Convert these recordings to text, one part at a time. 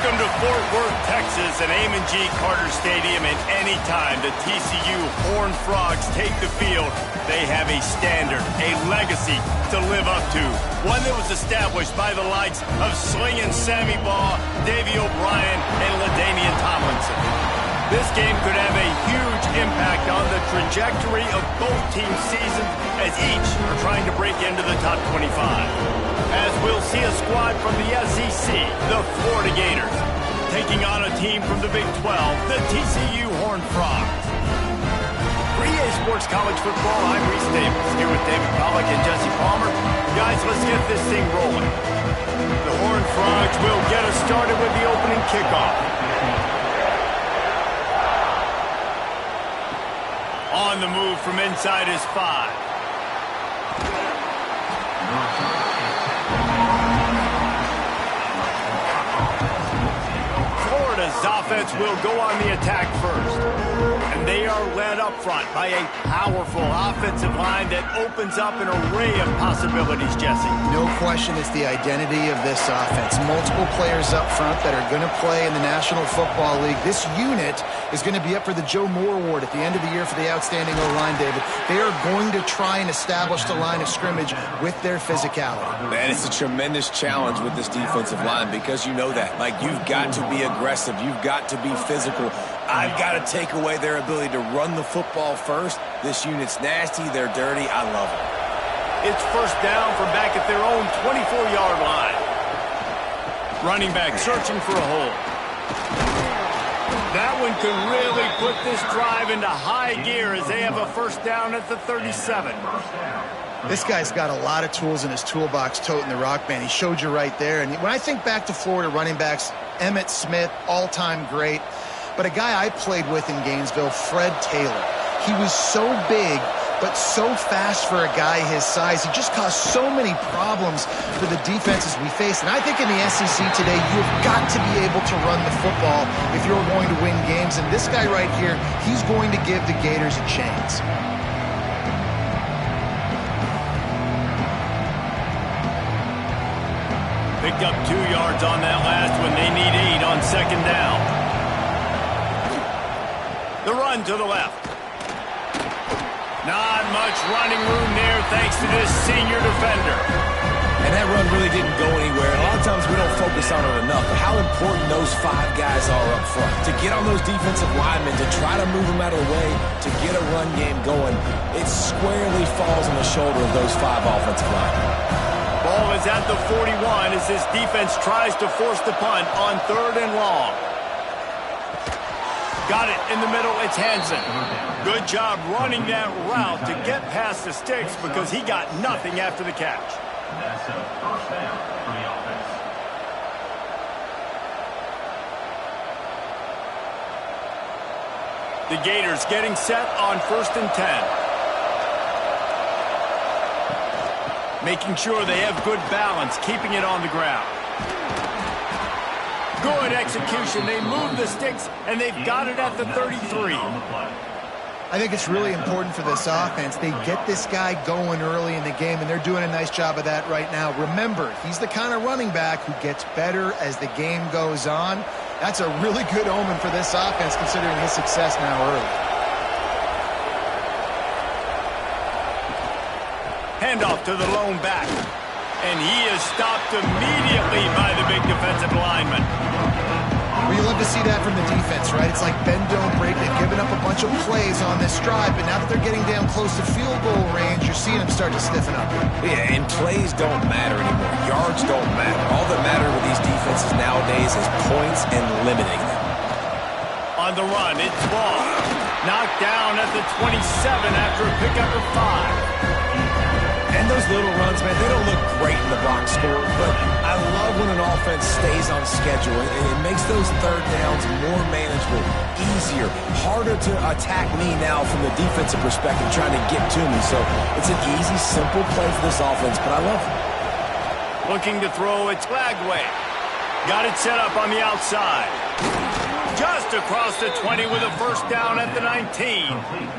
Welcome to Fort Worth, Texas, and Amon G. Carter Stadium, and anytime the TCU Horned Frogs take the field, they have a standard, a legacy to live up to, one that was established by the likes of Slingin' Sammy Baugh, Davey O'Brien, and LaDainian Tomlinson. This game could have a huge impact on the trajectory of both teams' seasons as each are trying to break into the top 25. As we'll see a squad from the SEC, the Florida Gators, taking on a team from the Big 12, the TCU Horned Frogs. For EA Sports College Football, I'm Reese Davis, here with David Pollack and Jesse Palmer. Guys, let's get this thing rolling. The Horned Frogs will get us started with the opening kickoff. On the move from inside his 5. Florida's offense will go on the attack first. And they are led up front by a powerful offensive line that opens up an array of possibilities, Jesse. No question it's the identity of this offense. Multiple players up front that are going to play in the National Football League. This unit is going to be up for the Joe Moore Award at the end of the year for the outstanding O-line, David. They are going to try and establish the line of scrimmage with their physicality. Man, it's a tremendous challenge with this defensive line because you know that. Like, you've got to be aggressive. You've got to be physical. I've got to take away their ability to run the football first. This unit's nasty. They're dirty. I love it. It's first down from back at their own 24-yard line. Running back searching for a hole. That one could really put this drive into high gear as they have a first down at the 37. This guy's got a lot of tools in his toolbox toting the rock, man. He showed you right there. And when I think back to Florida running backs, Emmitt Smith, all-time great. But a guy I played with in Gainesville, Fred Taylor. He was so big, but so fast for a guy his size. He just caused so many problems for the defenses we faced. And I think in the SEC today, you've got to be able to run the football if you're going to win games. And this guy right here, he's going to give the Gators a chance. Picked up 2 yards on that last one. They need 8 on second down. The run to the left. Not much running room there thanks to this senior defender. And that run really didn't go anywhere. A lot of times we don't focus on it enough, but how important those 5 guys are up front. To get on those defensive linemen, to try to move them out of the way, to get a run game going, it squarely falls on the shoulder of those 5 offensive linemen. Ball is at the 41 as this defense tries to force the punt on 3rd and long. Got it in the middle, it's Hansen. Good job running that route to get past the sticks because he got nothing after the catch. That's a first down for the offense. The Gators getting set on 1st and 10. Making sure they have good balance, keeping it on the ground. Good execution. They move the sticks, and they've got it at the 33. I think it's really important for this offense. They get this guy going early in the game, and they're doing a nice job of that right now. Remember, he's the kind of running back who gets better as the game goes on. That's a really good omen for this offense, considering his success now early. Handoff to the lone back. And he is stopped immediately by the big defensive lineman. Well, you love to see that from the defense, right? It's like bend, don't break. They've given up a bunch of plays on this drive, but now that they're getting down close to field goal range, you're seeing them start to stiffen up. Yeah, and plays don't matter anymore. Yards don't matter. All that matters with these defenses nowadays is points and limiting them. On the run, it's Ball. Knocked down at the 27 after a pickup of 5. And those little runs, man, they don't look great in the box score, but I love when an offense stays on schedule, and it makes those 3rd downs more manageable, easier, harder to attack me now from the defensive perspective, trying to get to me. So it's an easy, simple play for this offense, but I love it. Looking to throw, it's Lagway. Got it set up on the outside. Just across the 20 with a first down at the 19.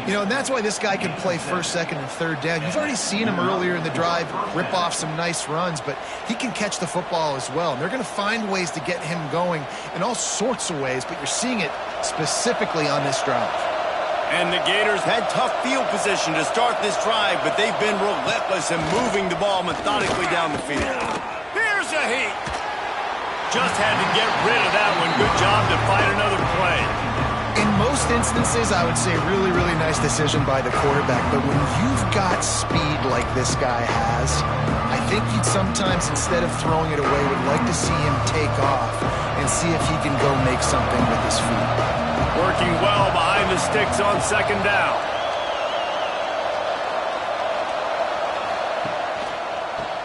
You know, and that's why this guy can play first, second, and third down. You've already seen him earlier in the drive rip off some nice runs, but he can catch the football as well. And they're going to find ways to get him going in all sorts of ways, but you're seeing it specifically on this drive. And the Gators had tough field position to start this drive, but they've been relentless in moving the ball methodically down the field. Here's a heat. Just had to get rid of that one. Good job to find another play. In most instances, I would say really, really nice decision by the quarterback. But when you've got speed like this guy has, I think you'd sometimes, instead of throwing it away, would like to see him take off and see if he can go make something with his feet. Working well behind the sticks on second down.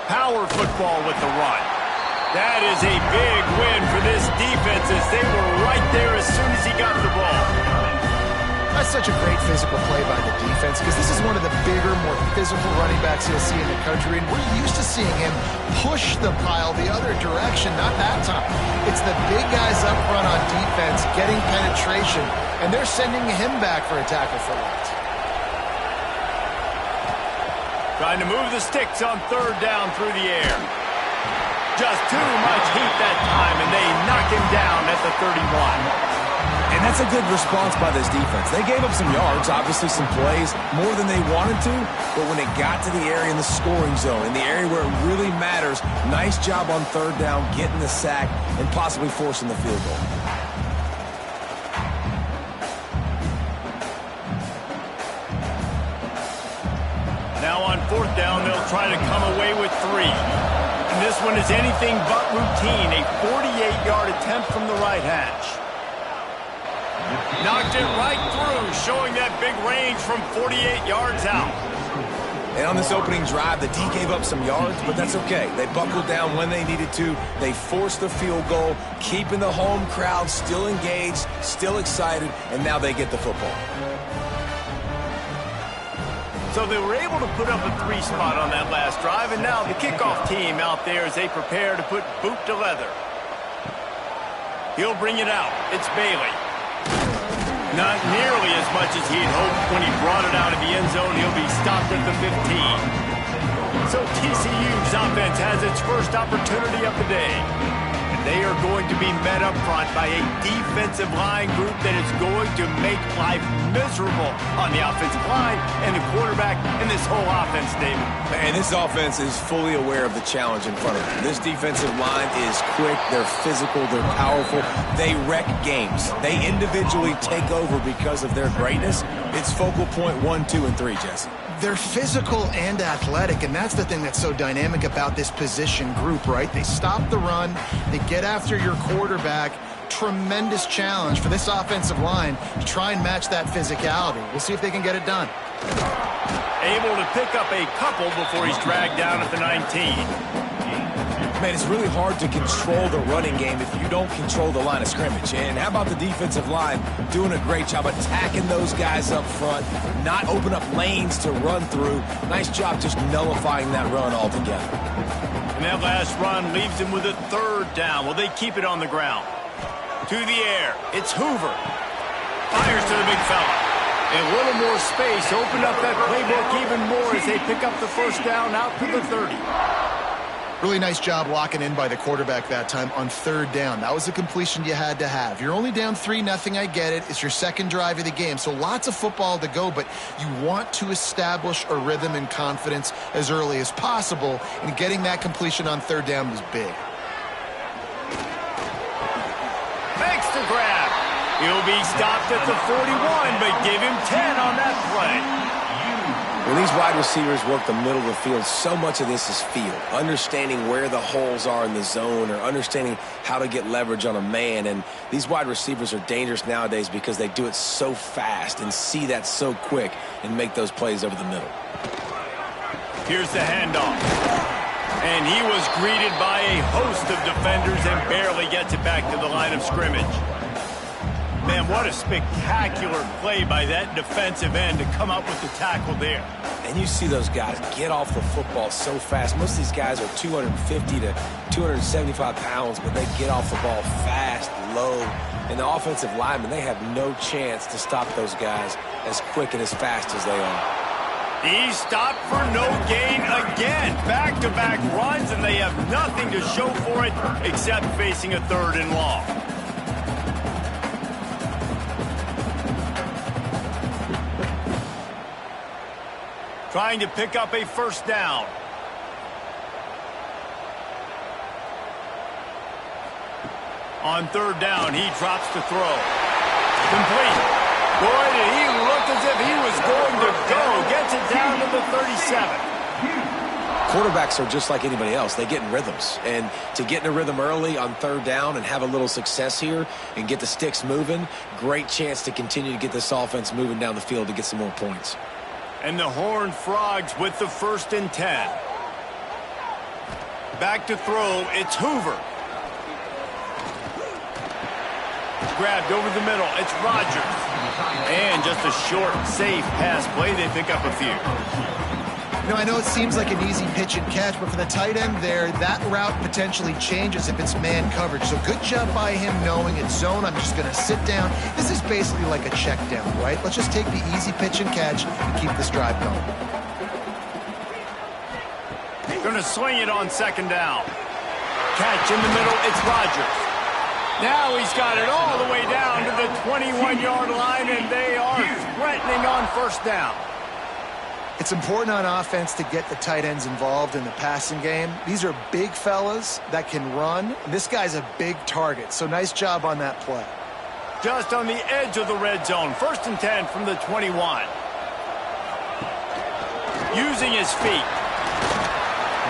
Power football with the run. That is a big win for this defense as they were right there as soon as he got the ball. That's such a great physical play by the defense because this is one of the bigger, more physical running backs you'll see in the country, and we're used to seeing him push the pile the other direction, not that time. It's the big guys up front on defense getting penetration, and they're sending him back for a tackle for loss. Trying to move the sticks on third down through the air. Just too much heat that time, and they knock him down at the 31. And that's a good response by this defense. They gave up some yards, obviously some plays, more than they wanted to, but when it got to the area in the scoring zone, in the area where it really matters, nice job on third down, getting the sack, and possibly forcing the field goal. Now on fourth down, they'll try to come away with 3. And this one is anything but routine, a 48-yard attempt from the right hash. Knocked it right through, showing that big range from 48 yards out. And on this opening drive, the D gave up some yards, but that's okay. They buckled down when they needed to. They forced the field goal, keeping the home crowd still engaged, still excited, and now they get the football. So they were able to put up a 3 spot on that last drive, and now the kickoff team out there as they prepare to put boot to leather. He'll bring it out. It's Bailey. Not nearly as much as he had hoped when he brought it out of the end zone. He'll be stopped at the 15. So TCU's offense has its first opportunity of the day. And they are going to be met up front by a defensive line group that is going to make life miserable on the offensive line and the quarterback and this whole offense, David. And this offense is fully aware of the challenge in front of them. This defensive line is quick, they're physical, they're powerful, they wreck games. They individually take over because of their greatness. It's focal point 1, 2, and 3, Jesse. They're physical and athletic, and that's the thing that's so dynamic about this position group, right? They stop the run, they get after your quarterback. Tremendous challenge for this offensive line to try and match that physicality. We'll see if they can get it done. Able to pick up a couple before he's dragged down at the 19. Man, it's really hard to control the running game if you don't control the line of scrimmage. And how about the defensive line doing a great job attacking those guys up front, not open up lanes to run through. Nice job just nullifying that run altogether. And that last run leaves him with a third down. Will they keep it on the ground? To the air, it's Hoover. Fires to the big fella. A little more space, open up that playbook even more as they pick up the first down out to the 30. Really nice job locking in by the quarterback that time on third down. That was a completion you had to have. You're only down 3-0, I get it. It's your second drive of the game, so lots of football to go, but you want to establish a rhythm and confidence as early as possible, and getting that completion on third down was big. Makes the grab. He'll be stopped at the 41, but give him 10 on that play. When these wide receivers work the middle of the field, so much of this is feel. Understanding where the holes are in the zone or understanding how to get leverage on a man. And these wide receivers are dangerous nowadays because they do it so fast and see that so quick and make those plays over the middle. Here's the handoff. And he was greeted by a host of defenders and barely gets it back to the line of scrimmage. Man, what a spectacular play by that defensive end to come up with the tackle there. And you see those guys get off the football so fast. Most of these guys are 250 to 275 pounds, but they get off the ball fast, low. And the offensive linemen, they have no chance to stop those guys as quick and as fast as they are. He stopped for no gain again. Back-to-back runs, and they have nothing to show for it except facing a 3rd and long. Trying to pick up a 1st down. On 3rd down, he drops to throw. Complete. Boy, did he look as if he was going to go. Gets it down to the 37. Quarterbacks are just like anybody else. They get in rhythms. And to get in a rhythm early on 3rd down and have a little success here and get the sticks moving, great chance to continue to get this offense moving down the field to get some more points. And the Horned Frogs with the 1st and 10. Back to throw, it's Hoover. Grabbed over the middle, it's Rodgers. And just a short, safe pass play, they pick up a few. You know, I know it seems like an easy pitch and catch, but for the tight end there, that route potentially changes if it's man coverage. So good job by him knowing it's zone. I'm just going to sit down. This is basically like a check down, right? Let's just take the easy pitch and catch and keep this drive going. Going to swing it on 2nd down. Catch in the middle, it's Rodgers. Now he's got it all the way down to the 21-yard line, and they are threatening on 1st down. It's important on offense to get the tight ends involved in the passing game. These are big fellas that can run. This guy's a big target, so nice job on that play. Just on the edge of the red zone. 1st and 10 from the 21. Using his feet.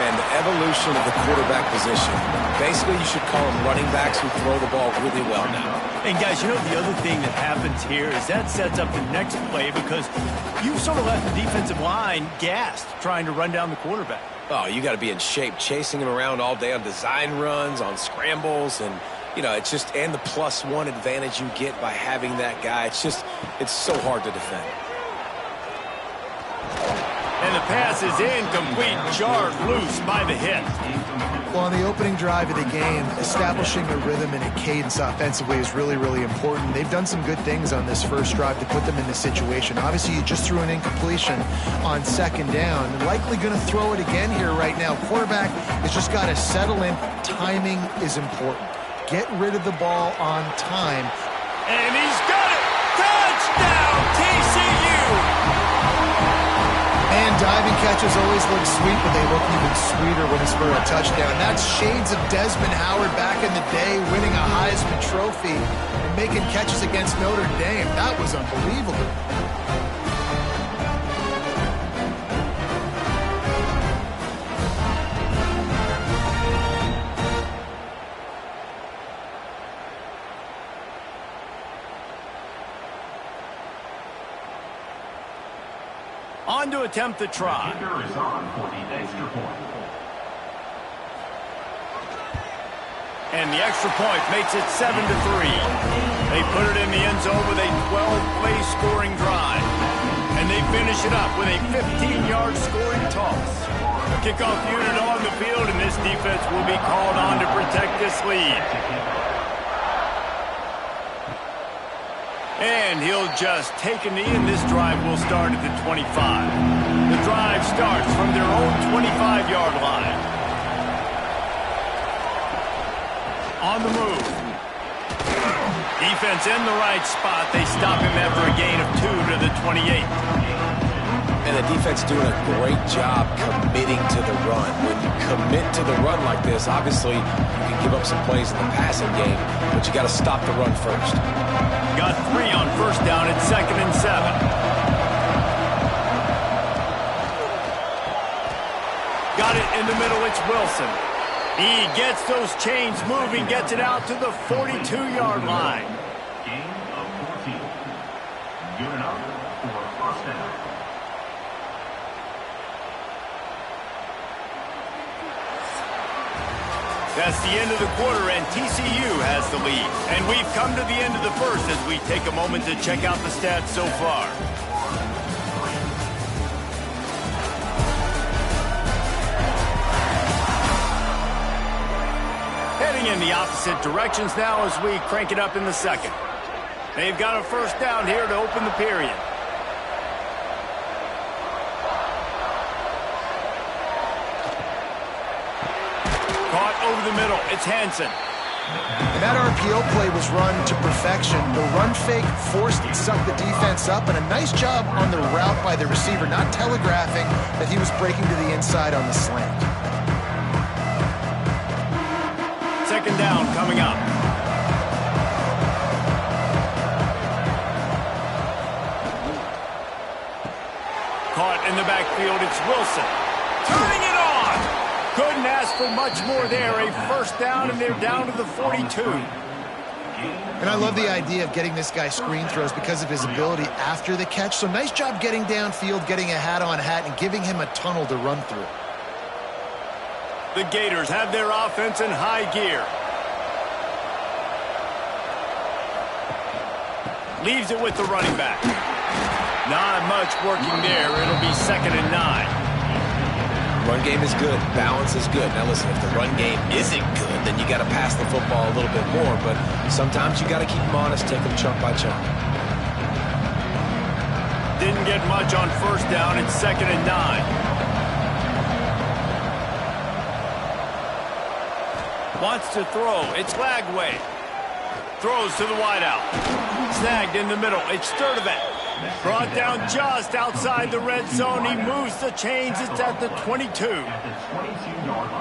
Man, the evolution of the quarterback position. Basically, you should call them running backs who throw the ball really well now. And guys, you know the other thing that happens here is that sets up the next play because you sort of left the defensive line gassed trying to run down the quarterback. Oh, you got to be in shape, chasing him around all day on design runs, on scrambles, and you know, it's just, and the +1 advantage you get by having that guy. It's so hard to defend. And the pass is incomplete, jarred loose by the hit. Well, on the opening drive of the game, establishing a rhythm and a cadence offensively is really, really important. They've done some good things on this first drive to put them in this situation. Obviously, you just threw an incompletion on 2nd down. Likely going to throw it again here right now. Quarterback has just got to settle in. Timing is important. Get rid of the ball on time. And he's got it! Touchdown, TCU! And diving catches always look sweet, but they look even sweeter when it's for a touchdown. That's shades of Desmond Howard back in the day, winning a Heisman Trophy and making catches against Notre Dame. That was unbelievable. On to attempt the try. Kicker is on for the extra point. And the extra point makes it 7-3. They put it in the end zone with a 12-play scoring drive. And they finish it up with a 15-yard scoring toss. Kickoff unit on the field, and this defense will be called on to protect this lead. And he'll just take a knee, and this drive will start at the 25. The drive starts from their own 25-yard line. On the move. Defense in the right spot. They stop him after a gain of 2 to the 28. And the defense doing a great job committing to the run. When you commit to the run like this, obviously you can give up some plays in the passing game, but you got to stop the run first. Got 3 on 1st down at 2nd and 7. Got it in the middle, it's Wilson. He gets those chains moving, gets it out to the 42-yard line. Gain of 14. Good enough for 1st down. That's the end of the quarter, and TCU has the lead. And we've come to the end of the first as we take a moment to check out the stats so far. Heading in the opposite directions now as we crank it up in the second. They've got a first down here to open the period. Caught over the middle. It's Hansen. And that RPO play was run to perfection. The run fake forced and sucked the defense up, and a nice job on the route by the receiver, not telegraphing that he was breaking to the inside on the slant. Second down coming up. Caught in the backfield, it's Wilson. Turning it on! Couldn't ask for much more there. A first down, and they're down to the 42. And I love the idea of getting this guy screen throws because of his ability after the catch. So nice job getting downfield, getting a hat-on hat, and giving him a tunnel to run through. The Gators have their offense in high gear. Leaves it with the running back. Not much working there. It'll be 2nd and 9. Run game is good. Balance is good. Now listen, if the run game isn't good, then you got to pass the football a little bit more. But sometimes you got to keep them honest, take them chunk by chunk. Didn't get much on first down. It's 2nd and 9. Wants to throw. It's Lagway. Throws to the wideout. Snagged in the middle. It's Sturdivant. Brought down just outside the red zone. He moves the chains. It's at the 22.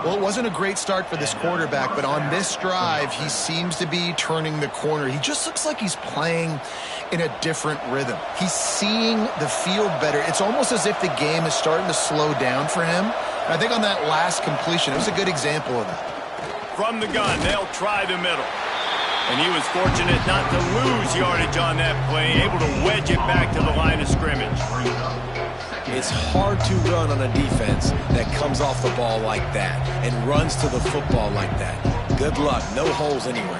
Well, it wasn't a great start for this quarterback, but on this drive, he seems to be turning the corner. He just looks like he's playing in a different rhythm. He's seeing the field better. It's almost as if the game is starting to slow down for him. And I think on that last completion, it was a good example of that. From the gun, they'll try the middle. And he was fortunate not to lose yardage on that play, able to wedge it back to the line of scrimmage. It's hard to run on a defense that comes off the ball like that and runs to the football like that. Good luck. No holes anywhere.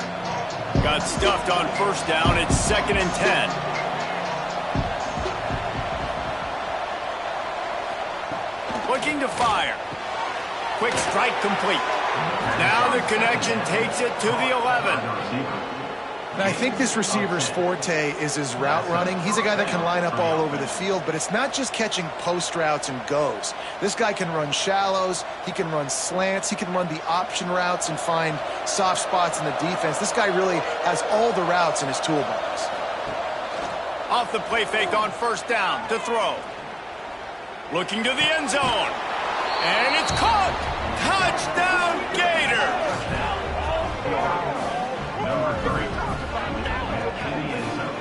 Got stuffed on first down. It's 2nd and 10. Looking to fire. Quick strike complete. Now the connection takes it to the 11. And I think this receiver's forte is his route running. He's a guy that can line up all over the field, but it's not just catching post routes and goes. This guy can run shallows, he can run slants, he can run the option routes and find soft spots in the defense. This guy really has all the routes in his toolbox. Off the play fake on first down to throw. Looking to the end zone. And it's caught! Touchdown, Gators! Number 3. To the end zone.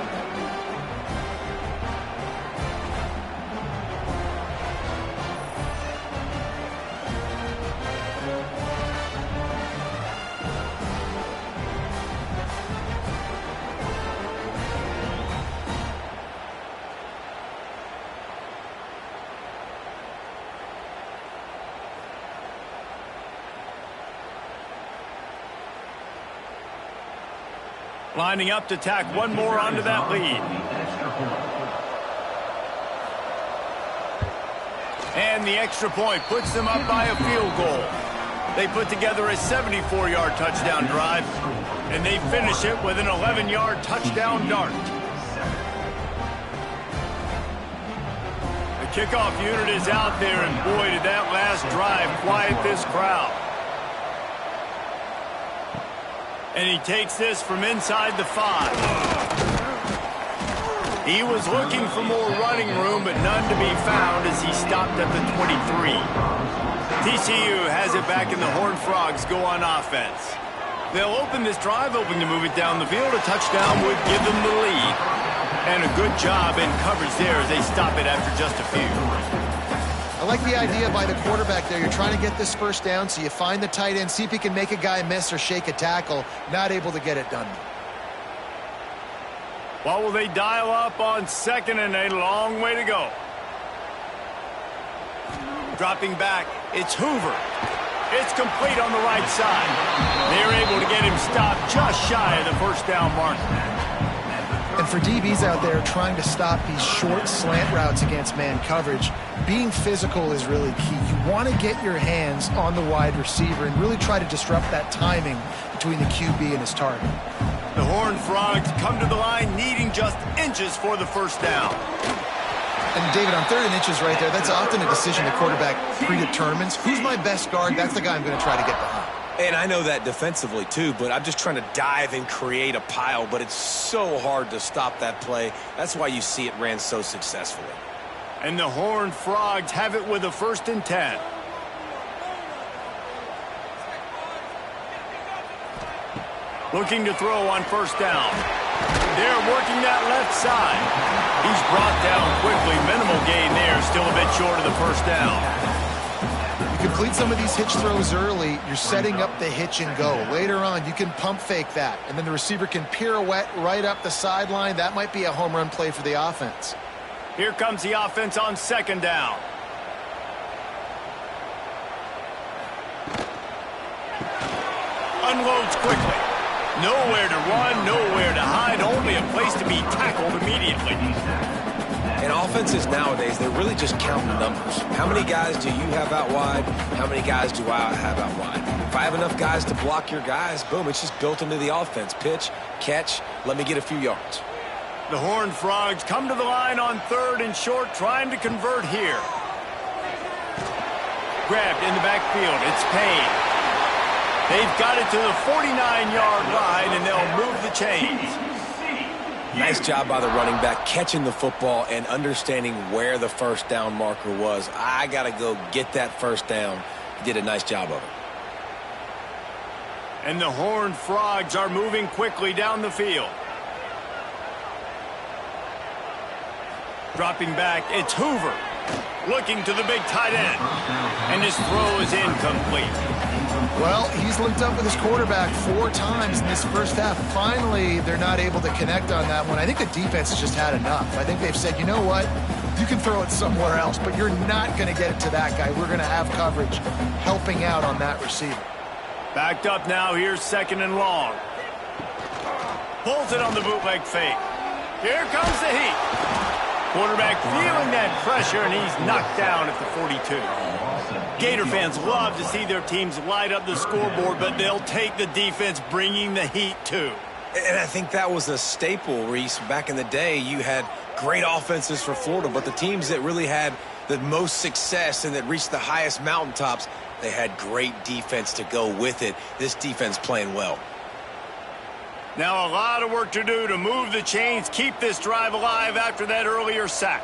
Lining up to tack one more onto that lead. And the extra point puts them up by a field goal. They put together a 74-yard touchdown drive, and they finish it with an 11-yard touchdown dart. The kickoff unit is out there, and boy, did that last drive quiet this crowd. And he takes this from inside the 5. He was looking for more running room, but none to be found as he stopped at the 23. TCU has it back, and the Horned Frogs go on offense. They'll open this drive, hoping to move it down the field. A touchdown would give them the lead. And a good job in coverage there as they stop it after just a few. I like the idea by the quarterback there. You're trying to get this first down, so you find the tight end, see if he can make a guy miss or shake a tackle. Not able to get it done. Well, will they dial up on second, and a long way to go. Dropping back, it's Hoover. It's complete on the right side. They're able to get him stopped just shy of the first down marker. And for DBs out there trying to stop these short slant routes against man coverage, being physical is really key. You want to get your hands on the wide receiver and really try to disrupt that timing between the QB and his target. The Horned Frogs come to the line needing just inches for the first down. And David, on 3rd and inches right there, that's often a decision the quarterback predetermines. Who's my best guard? That's the guy I'm going to try to get behind. And I know that defensively, too, but I'm just trying to dive and create a pile, but it's so hard to stop that play. That's why you see it ran so successfully. And the Horned Frogs have it with a 1st and 10. Looking to throw on 1st down. They're working that left side. He's brought down quickly. Minimal gain there. Still a bit short of the 1st down. You complete some of these hitch throws early, you're setting up the hitch and go. Later on, you can pump fake that, and then the receiver can pirouette right up the sideline. That might be a home run play for the offense. Here comes the offense on 2nd down. Unloads quickly. Nowhere to run, nowhere to hide, only a place to be tackled immediately. And offenses nowadays, they're really just counting numbers. How many guys do you have out wide? How many guys do I have out wide? If I have enough guys to block your guys, boom, it's just built into the offense. Pitch, catch, let me get a few yards. The Horned Frogs come to the line on 3rd and short, trying to convert here. Grabbed in the backfield. It's Payne. They've got it to the 49-yard line, and they'll move the chains. Nice job by the running back catching the football and understanding where the 1st down marker was. I got to go get that 1st down. He did a nice job of it. And the Horned Frogs are moving quickly down the field. Dropping back, it's Hoover. Looking to the big tight end. And his throw is incomplete. Well, he's linked up with his quarterback 4 times in this first half. Finally, they're not able to connect on that one. I think the defense has just had enough. I think they've said, you know what? You can throw it somewhere else, but you're not going to get it to that guy. We're going to have coverage helping out on that receiver. Backed up now. Here's 2nd and long. Pulls it on the bootleg fake. Here comes the heat. Quarterback feeling that pressure, and he's knocked down at the 42. Gator fans love to see their teams light up the scoreboard, but they'll take the defense bringing the heat too. And I think that was a staple, Reese. Back in the day, you had great offenses for Florida, but the teams that really had the most success and that reached the highest mountaintops, they had great defense to go with it. This defense playing well. Now a lot of work to do to move the chains, keep this drive alive after that earlier sack.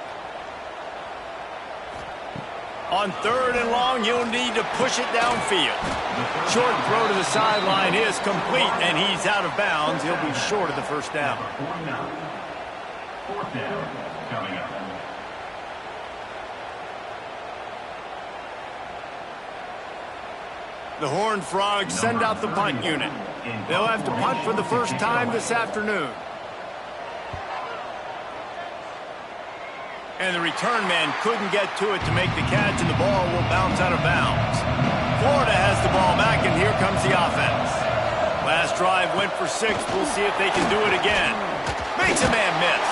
On 3rd and long, you'll need to push it downfield. Short throw to the sideline is complete, and he's out of bounds. He'll be short of the 1st down. 4th down coming up. The Horned Frogs send out the punt unit. They'll have to punt for the first time this afternoon. And the return man couldn't get to it to make the catch, and the ball will bounce out of bounds. Florida has the ball back, and here comes the offense. Last drive went for 6. We'll see if they can do it again. Makes a man miss.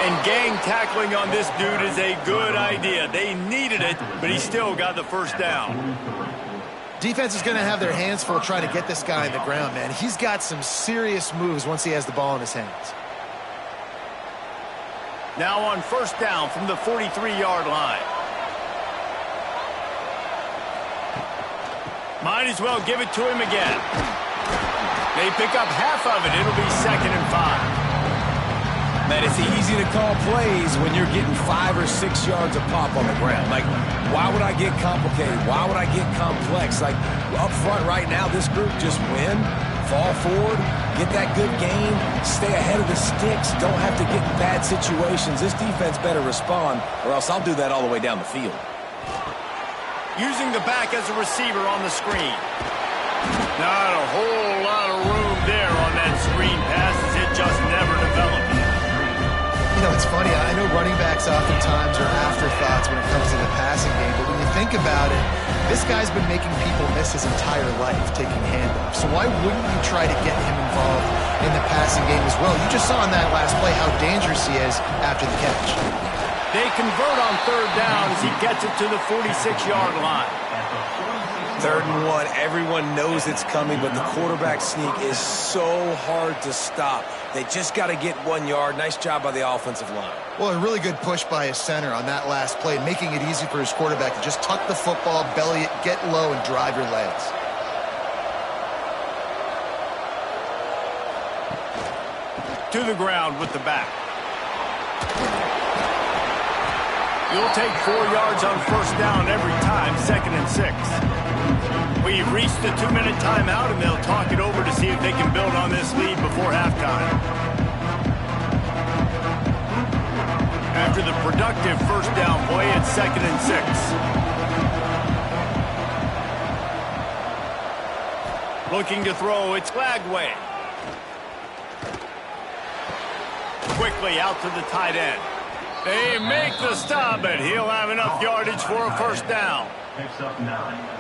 And gang tackling on this dude is a good idea. They needed it, but he still got the 1st down. Defense is going to have their hands full trying to get this guy in the ground, man. He's got some serious moves once he has the ball in his hands. Now on 1st down from the 43-yard line. Might as well give it to him again. They pick up half of it. It'll be 2nd and 5. Man, it's easy to call plays when you're getting 5 or 6 yards of pop on the ground. Like, why would I get complicated? Why would I get complex? Like, up front right now, this group just win, fall forward, get that good gain, stay ahead of the sticks, don't have to get in bad situations. This defense better respond, or else I'll do that all the way down the field. Using the back as a receiver on the screen. Not a whole lot of room there on that screen pass as it just never developed. You know, it's funny. I know running backs oftentimes are afterthoughts when it comes to the passing game, but when you think about it, This guy's been making people miss his entire life taking handoffs. So why wouldn't you try to get him involved in the passing game as well? You just saw in that last play how dangerous he is after the catch. They convert on third down as he gets it to the 46-yard line. 3rd and 1. Everyone knows it's coming, but the quarterback sneak is so hard to stop. They just got to get 1 yard. Nice job by the offensive line. Well, a really good push by his center on that last play, making it easy for his quarterback to just tuck the football, belly it, get low, and drive your legs. To the ground with the back. You'll take 4 yards on first down every time, 2nd and 6. We've reached the 2-minute timeout, and they'll talk it over to see if they can build on this lead before halftime. After the productive first down play, it's 2nd and 6. Looking to throw, it's Glagway. Quickly out to the tight end. They make the stop, and he'll have enough yardage for a first down.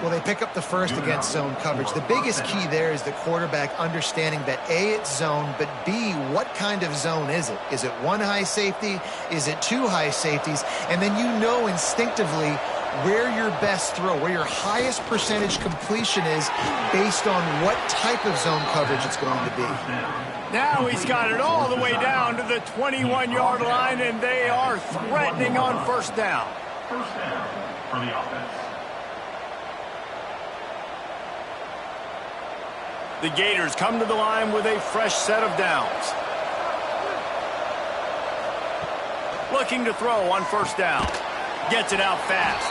Well, they pick up the first against zone coverage. The biggest key there is the quarterback understanding that A, it's zone, but B, what kind of zone is it? Is it 1 high safety? Is it 2 high safeties? And then you know instinctively where your best throw, where your highest percentage completion is based on what type of zone coverage it's going to be. Now he's got it all the way down to the 21-yard line, and they are threatening on first down. First down for the offense. The Gators come to the line with a fresh set of downs. Looking to throw on first down. Gets it out fast.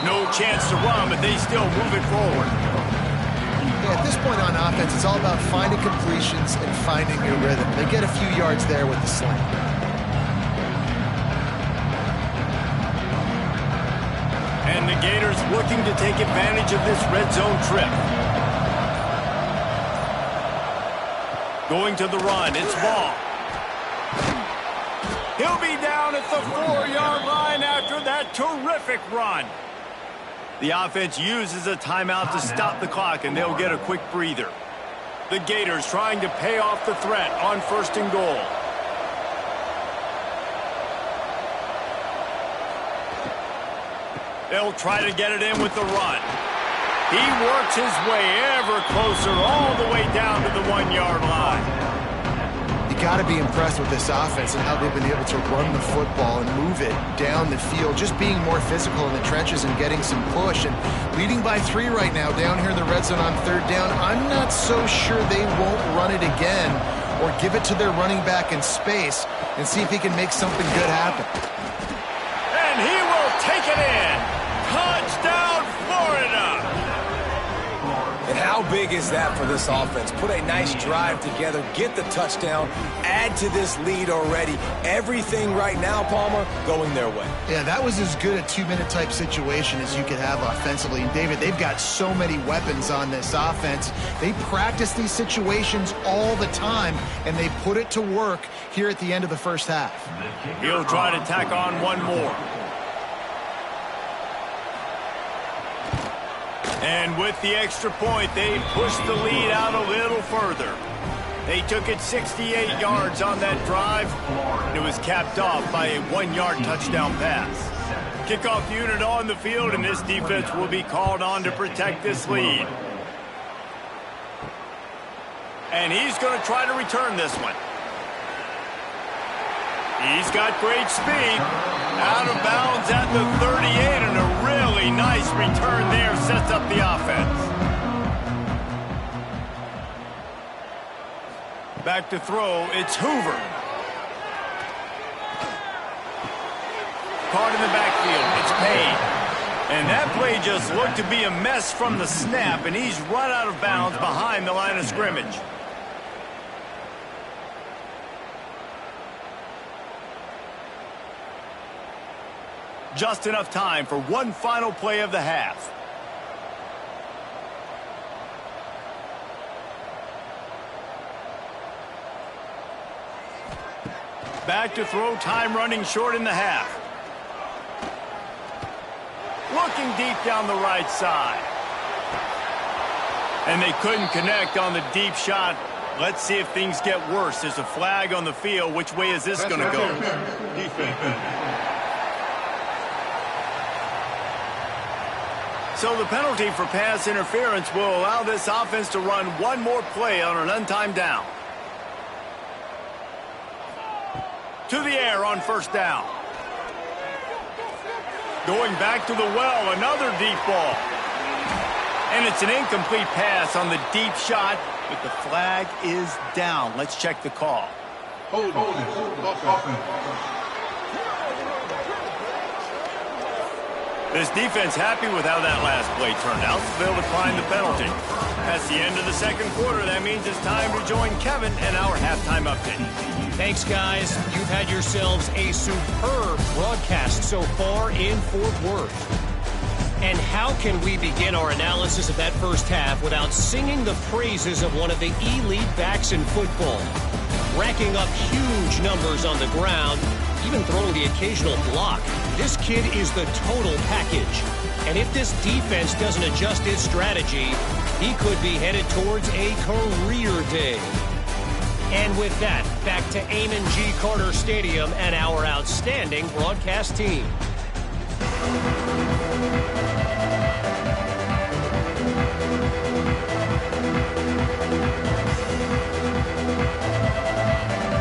No chance to run, but they still move it forward. At this point on offense, it's all about finding completions and finding your rhythm. They get a few yards there with the slant. And the Gators looking to take advantage of this red zone trip. Going to the run, it's Ball. He'll be down at the 4-yard line after that terrific run. The offense uses a timeout to stop the clock, and they'll get a quick breather. The Gators trying to pay off the threat on 1st and goal. They'll try to get it in with the run. He works his way ever closer all the way down to the 1-yard line. You got to be impressed with this offense and how they've been able to run the football and move it down the field, just being more physical in the trenches and getting some push. And leading by 3 right now down here in the red zone on 3rd down. I'm not so sure they won't run it again or give it to their running back in space and see if he can make something good happen. And he will take it in. Touchdown, Florida! And how big is that for this offense? Put a nice drive together, get the touchdown, add to this lead already. Everything right now, Palmer, going their way. Yeah, that was as good a 2-minute type situation as you could have offensively. And David, they've got so many weapons on this offense. They practice these situations all the time, and they put it to work here at the end of the first half. He'll try to tack on one more. And with the extra point, they pushed the lead out a little further. They took it 68 yards on that drive. It was capped off by a 1-yard touchdown pass. Kickoff unit on the field, and this defense will be called on to protect this lead. And he's going to try to return this one. He's got great speed. Out of bounds at the 38, and a really nice return there sets up the offense. Back to throw, it's Hoover. Caught in the backfield, it's Payne. And that play just looked to be a mess from the snap, and he's run out of bounds behind the line of scrimmage. Just enough time for one final play of the half. Back to throw, time running short in the half. looking deep down the right side. And they couldn't connect on the deep shot. Let's see if things get worse. There's a flag on the field. Which way is this going to go? So the penalty for pass interference will allow this offense to run one more play on an untimed down. To the air on first down. Going back to the well, another deep ball. And it's an incomplete pass on the deep shot, but the flag is down. Let's check the call. Hold it. This defense happy with how that last play turned out, so they'll decline the penalty. That's the end of the second quarter. That means it's time to join Kevin and our halftime update. Thanks, guys. You've had yourselves a superb broadcast so far in Fort Worth. And how can we begin our analysis of that first half without singing the praises of one of the elite backs in football? Racking up huge numbers on the ground, even throwing the occasional block. This kid is the total package. And if this defense doesn't adjust its strategy, he could be headed towards a career day. And with that, back to Amon G. Carter Stadium and our outstanding broadcast team.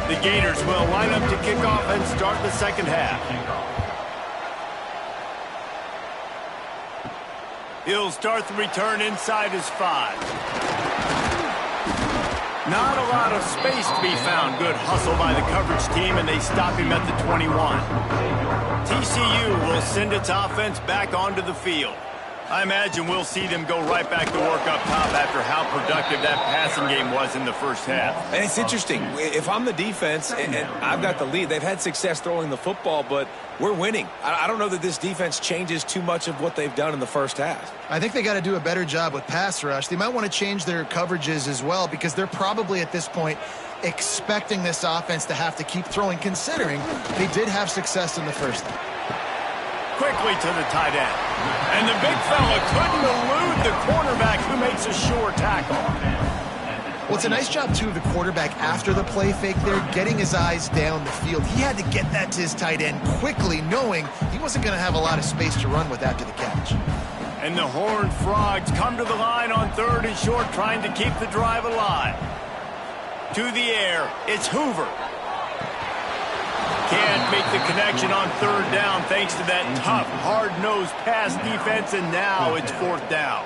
The Gators will line up to kick off and start the second half. He'll start the return inside his 5. Not a lot of space to be found. Good hustle by the coverage team, and they stop him at the 21. TCU will send its offense back onto the field. I imagine we'll see them go right back to work up top after how productive that passing game was in the first half. And it's interesting. If I'm the defense and I've got the lead, they've had success throwing the football, but we're winning. I don't know that this defense changes too much of what they've done in the first half. I think they got to do a better job with pass rush. They might want to change their coverages as well, because they're probably at this point expecting this offense to have to keep throwing, considering they did have success in the first half. Quickly to the tight end. And the big fella couldn't elude the cornerback, who makes a sure tackle. Well, it's a nice job, too, of the quarterback after the play fake there, getting his eyes down the field. He had to get that to his tight end quickly, knowing he wasn't going to have a lot of space to run with after the catch. And the Horned Frogs come to the line on 3rd and short, trying to keep the drive alive. To the air, it's Hoover. Can't make the connection on 3rd down thanks to that tough, hard-nosed pass defense, and now it's 4th down.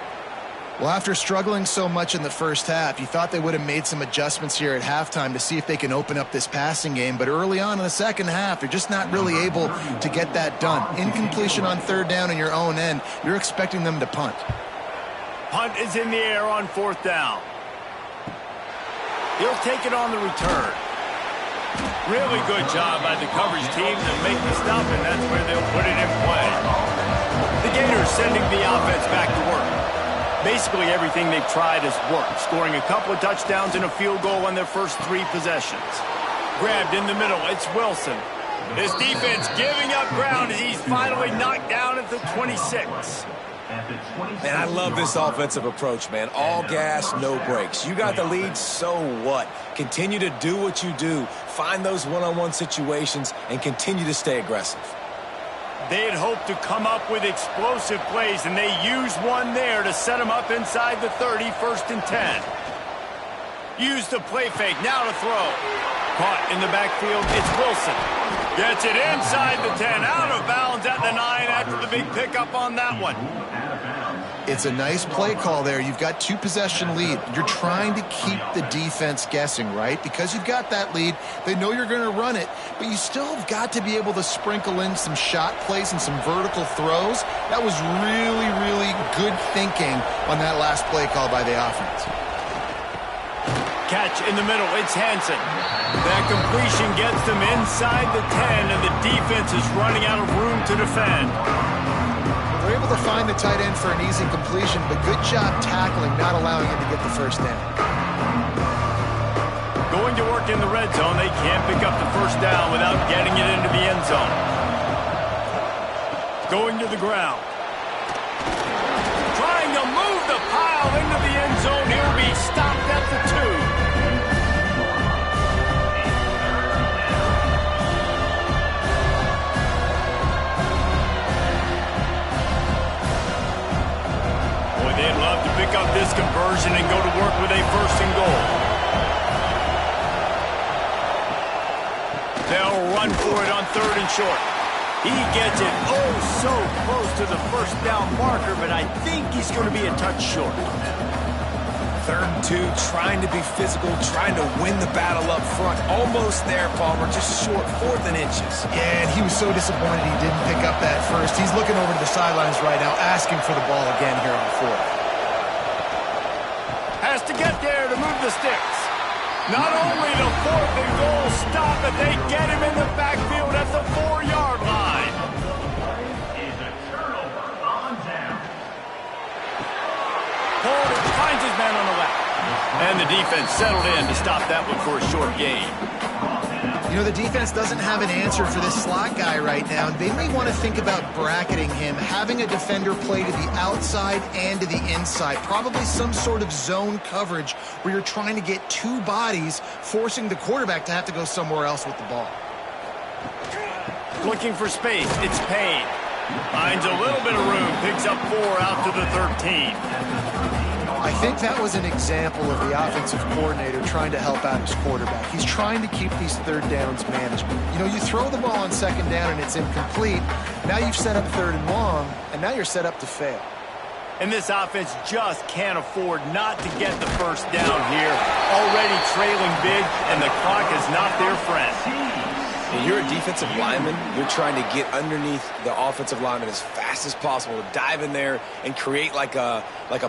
Well, after struggling so much in the first half, you thought they would have made some adjustments here at halftime to see if they can open up this passing game. But early on in the second half, they're just not really able to get that done. Incompletion on 3rd down in your own end, you're expecting them to punt. Punt is in the air on 4th down. He'll take it on the return. Really good job by the coverage team to make the stop, and that's where they'll put it in play. The Gators sending the offense back to work. Basically everything they've tried has worked, scoring a couple of touchdowns and a field goal on their first 3 possessions. Grabbed in the middle, it's Wilson. His defense giving up ground as he's finally knocked down at the 26. Man, I love this offensive approach, man. All gas, no brakes. You got the lead, so what? Continue to do what you do. Find those one-on-one situations and continue to stay aggressive. They had hoped to come up with explosive plays, and they used one there to set them up inside the 30, 1st and 10. Use the play fake, now to throw. Caught in the backfield, it's Wilson. Gets it inside the 10, out of bounds at the 9 after the big pickup on that one. It's a nice play call there. You've got 2-possession lead. You're trying to keep the defense guessing, right? Because you've got that lead. They know you're going to run it, but you still have got to be able to sprinkle in some shot plays and some vertical throws. That was really, really good thinking on that last play call by the offense. Catch in the middle, it's Hansen. That completion gets them inside the 10, and the defense is running out of room to defend. They're able to find the tight end for an easy completion, but good job tackling, not allowing him to get the first down. Going to work in the red zone, they can't pick up the first down without getting it into the end zone. Going to the ground. the pile into the end zone. He'll be stopped at the 2. They'd love to pick up this conversion and go to work with a 1st and goal. They'll run for it on 3rd and short. He gets it so close to the 1st down marker, but I think he's going to be a touch short. 3rd and 2, trying to be physical, trying to win the battle up front. Almost there, Palmer, just short, 4th and inches. Yeah, and he was so disappointed he didn't pick up that first. He's looking over to the sidelines right now, asking for the ball again here on 4th. Has to get there to move the sticks. Not only the 4th and goal stop, but they get him in the backfield at the 4-yard line. Is a turnover on down. Ford finds his man on the left. And the defense settled in to stop that one for a short gain. You know, the defense doesn't have an answer for this slot guy right now. They may want to think about bracketing him, having a defender play to the outside and to the inside. Probably some sort of zone coverage where you're trying to get 2 bodies, forcing the quarterback to have to go somewhere else with the ball. Looking for space. It's Payne. Finds a little bit of room. Picks up 4 out to the 13. I think that was an example of the offensive coordinator trying to help out his quarterback. He's trying to keep these 3rd downs manageable. You know, you throw the ball on 2nd down and it's incomplete. Now you've set up 3rd and long, and now you're set up to fail. And this offense just can't afford not to get the 1st down here. Already trailing big, and the clock is not their friend. When you're a defensive lineman, you're trying to get underneath the offensive lineman as fast as possible, to dive in there and create like a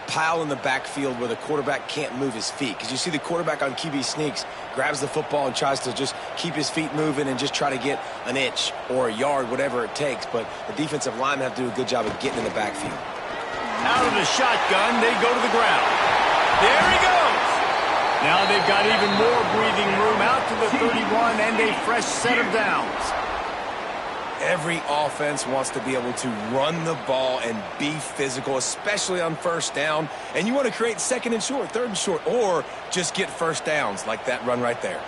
pile in the backfield where the quarterback can't move his feet. Because you see the quarterback on QB sneaks, grabs the football and tries to just keep his feet moving and just try to get an inch or a yard, whatever it takes. But the defensive linemen have to do a good job of getting in the backfield. Out of the shotgun, they go to the ground. There he goes. Now they've got even more breathing room out to the 31 and a fresh set of downs. Every offense wants to be able to run the ball and be physical, especially on 1st down. And you want to create 2nd and short, 3rd and short, or just get 1st downs like that run right there.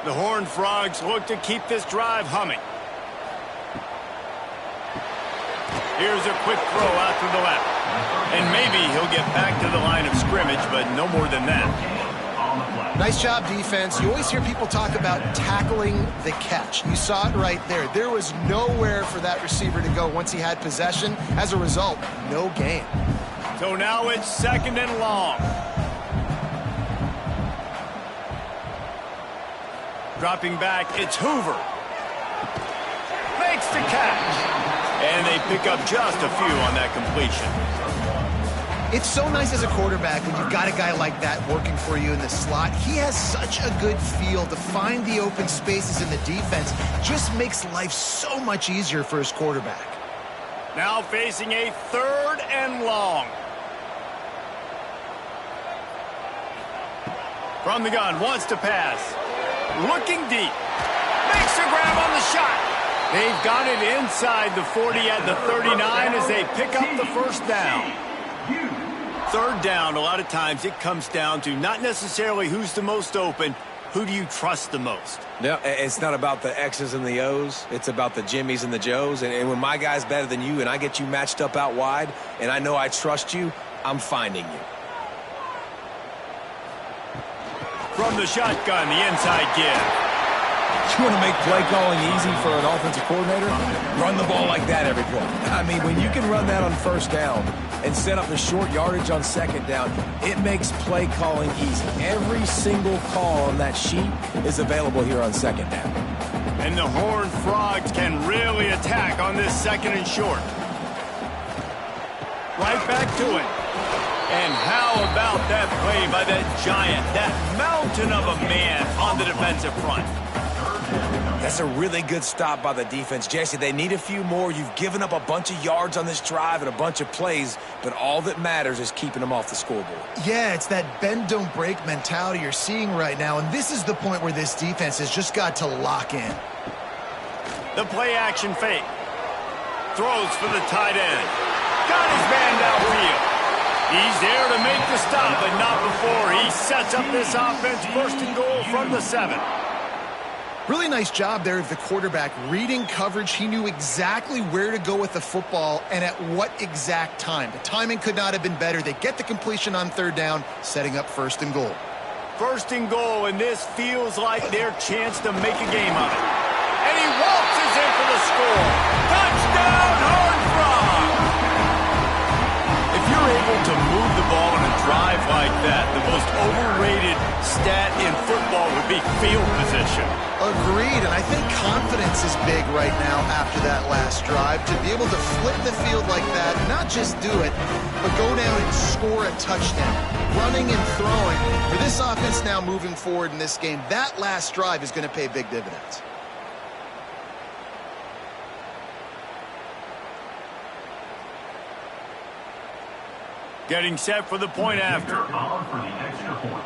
The Horned Frogs look to keep this drive humming. Here's a quick throw out to the left. And maybe he'll get back to the line of scrimmage, but no more than that. Nice job, defense. You always hear people talk about tackling the catch. You saw it right there. There was nowhere for that receiver to go once he had possession. As a result, no gain. So now it's 2nd and long. Dropping back, it's Hoover. Makes the catch. And they pick up just a few on that completion. It's so nice as a quarterback when you've got a guy like that working for you in the slot. He has such a good feel to find the open spaces in the defense. Just makes life so much easier for his quarterback. Now facing a 3rd and long. From the gun, wants to pass. Looking deep. Makes a grab on the shot. They've got it inside the 40 at the 39 as they pick up the 1st down. 3rd down, a lot of times it comes down to not necessarily who's the most open, who do you trust the most? No, it's not about the X's and the O's. It's about the Jimmies and the Joes. And when my guy's better than you and I get you matched up out wide and I know I trust you, I'm finding you. From the shotgun, the inside give. You want to make play calling easy for an offensive coordinator? Run the ball like that every play. I mean, when you can run that on 1st down and set up the short yardage on 2nd down, it makes play calling easy. Every single call on that sheet is available here on 2nd down. And the Horned Frogs can really attack on this 2nd and short. Right back to it. And how about that play by that giant, that mountain of a man on the defensive front? That's a really good stop by the defense. Jesse, they need a few more. You've given up a bunch of yards on this drive and a bunch of plays, but all that matters is keeping them off the scoreboard. Yeah, it's that bend, don't break mentality you're seeing right now, and this is the point where this defense has just got to lock in. The play-action fake. Throws for the tight end. Got his man downfield. He's there to make the stop, but not before. He sets up this offense first and goal from the 7. Really nice job there of the quarterback reading coverage. He knew exactly where to go with the football and at what exact time. The timing could not have been better. They get the completion on 3rd down, setting up 1st and goal. 1st and goal, and this feels like their chance to make a game of it. And he waltzes in for the score. Touchdown, Horned Frog! If you're able to move the ball in a drive like that, the most overrated stat in football would be field position. Agreed, and I think confidence is big right now after that last drive. To be able to flip the field like that, not just do it, but go down and score a touchdown. Running and throwing. For this offense now moving forward in this game, that last drive is going to pay big dividends. Getting set for the point after. On for the extra point.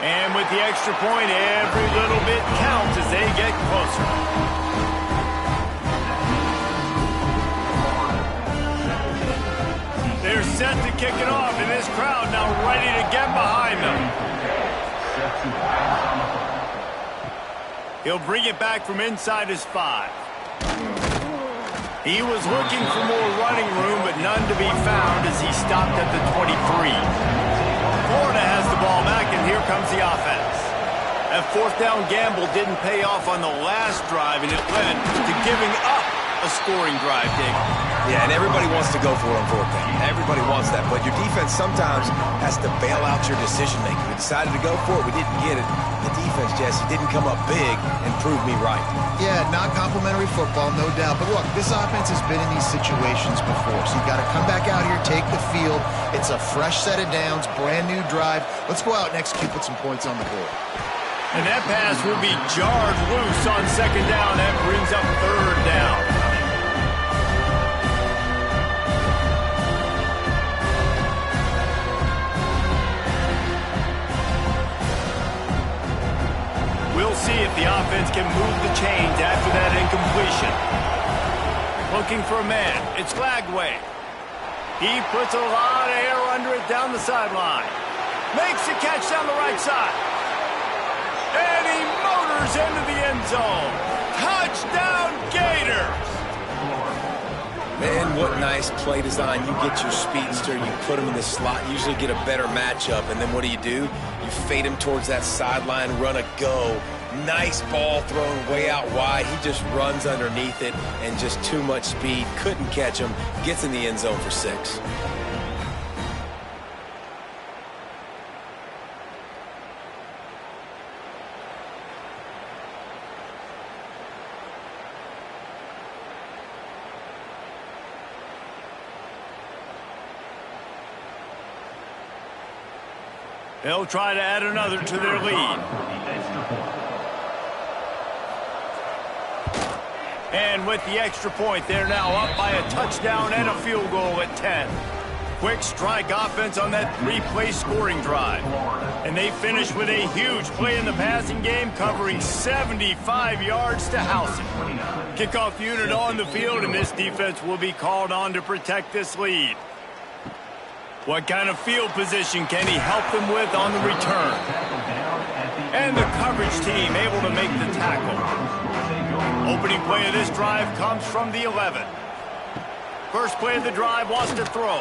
And with the extra point, every little bit counts as they get closer. They're set to kick it off, and this crowd now ready to get behind them. He'll bring it back from inside his 5. He was looking for more running room, but none to be found as he stopped at the 23. Florida has the ball back, and here comes the offense. That 4th down gamble didn't pay off on the last drive, and it led to giving up a scoring drive, Dick. Yeah, and everybody wants to go for it on 4th down. Everybody wants that, but your defense sometimes has to bail out your decision-making. We decided to go for it. We didn't get it. The defense, Jesse, didn't come up big and prove me right. Yeah, not complimentary football, no doubt. But look, this offense has been in these situations before, so you got to come back out here, take the field. It's a fresh set of downs, brand new drive. Let's go out and execute, put some points on the board. And that pass will be jarred loose on 2nd down. That brings up 3rd down. We'll see if the offense can move the chains after that incompletion. Looking for a man. It's Flagway. He puts a lot of air under it down the sideline. Makes the catch down the right side. And he motors into the end zone. Touchdown, Gators! Man, what nice play design. You get your speedster, you put him in the slot, usually get a better matchup, and then what do? You fade him towards that sideline, run a go. Nice ball thrown way out wide. He just runs underneath it, and just too much speed. Couldn't catch him. Gets in the end zone for 6. They'll try to add another to their lead. And with the extra point, they're now up by a touchdown and a field goal at 10. Quick strike offense on that 3-play scoring drive. And they finish with a huge play in the passing game, covering 75 yards to house it. Kickoff unit on the field, and this defense will be called on to protect this lead. What kind of field position can he help them with on the return? And the coverage team able to make the tackle. Opening play of this drive comes from the 11. First play of the drive, wants to throw.